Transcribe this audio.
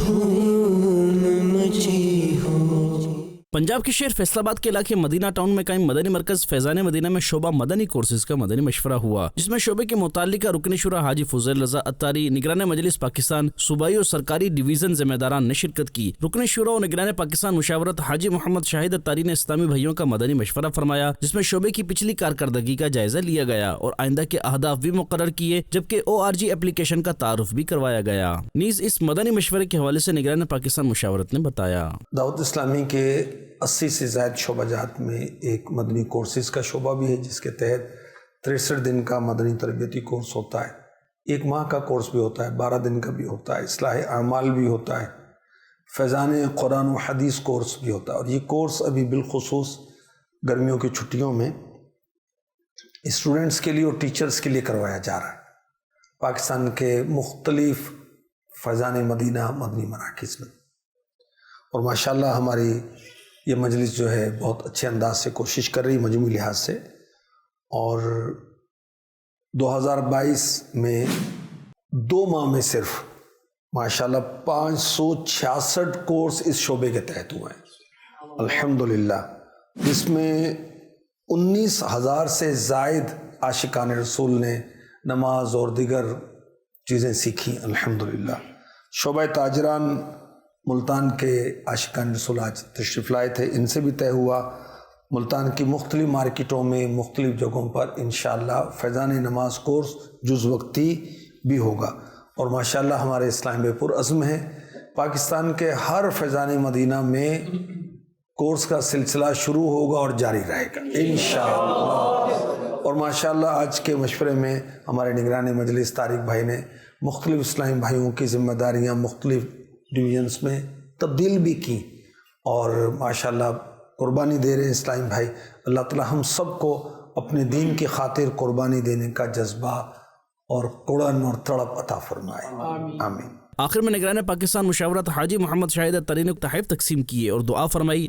دھوم مچی ہو۔ پنجاب کے شہر فیصل آباد کے علاقے مدینہ ٹاؤن میں قائم مدنی مرکز فیضان مدینہ میں شعبہ مدنی کورسز کا مدنی مشورہ ہوا، جس میں شعبے کے متعلقہ رکن شورا حاجی فضیل رضا اتاری، نگران مجلس پاکستان، صوبائی اور سرکاری ڈویژن ذمہ داران نے شرکت کی۔ رکن شورا اور نگران پاکستان مشاورت حاجی محمد شاہد اتاری نے اسلامی بھائیوں کا مدنی مشورہ فرمایا، جس میں شعبے کی پچھلی کارکردگی کا جائزہ لیا گیا اور آئندہ کے اہداف بھی مقرر کیے، جبکہ ORG ایپلیکیشن کا تعارف بھی کروایا گیا۔ نیز اس مدنی مشورے کے حوالے سے نگران پاکستان مشاورت نے بتایا، دعوت اسلامی کے 80 سے زائد شعبہ جات میں ایک مدنی کورسز کا شعبہ بھی ہے، جس کے تحت 63 دن کا مدنی تربیتی کورس ہوتا ہے، 1 ماہ کا کورس بھی ہوتا ہے، 12 دن کا بھی ہوتا ہے، اصلاح اعمال بھی ہوتا ہے، فیضان قرآن و حدیث کورس بھی ہوتا ہے۔ اور یہ کورس ابھی بالخصوص گرمیوں کی چھٹیوں میں اسٹوڈنٹس کے لیے اور ٹیچرز کے لیے کروایا جا رہا ہے پاکستان کے مختلف فیضان مدینہ مدنی مراکز میں۔ اور ماشاءاللہ ہماری یہ مجلس جو ہے بہت اچھے انداز سے کوشش کر رہی مجموعی لحاظ سے، اور 2022 میں 2 ماہ میں صرف ماشاءاللہ 566 کورس اس شعبے کے تحت ہوئے ہیں الحمدللہ، جس میں 19,000 سے زائد عاشقان رسول نے نماز اور دیگر چیزیں سیکھی الحمدللہ۔ شعبہ تاجران ملتان کے عاشقان رسول آج تشریف لائے تھے، ان سے بھی طے ہوا ملتان کی مختلف مارکیٹوں میں مختلف جگہوں پر انشاءاللہ فیضان نماز کورس جز وقتی بھی ہوگا۔ اور ماشاءاللہ ہمارے اسلام بے پر عزم ہے، پاکستان کے ہر فیضان مدینہ میں کورس کا سلسلہ شروع ہوگا اور جاری رہے گا انشاءاللہ۔ اور ماشاءاللہ آج کے مشورے میں ہمارے نگران مجلس طارق بھائی نے مختلف اسلامی بھائیوں کی ذمہ داریاں مختلف ڈویژنز میں تبدیل بھی کی، اور ماشاءاللہ قربانی دے رہے ہیں اسلامی بھائی۔ اللہ تعالی ہم سب کو اپنے دین کی خاطر قربانی دینے کا جذبہ اور قڑن اور تڑپ عطا فرمائے، آمین۔ آخر میں نگران پاکستان مشاورت حاجی محمد شاہد اتاری نے تحائف تقسیم کیے اور دعا فرمائی۔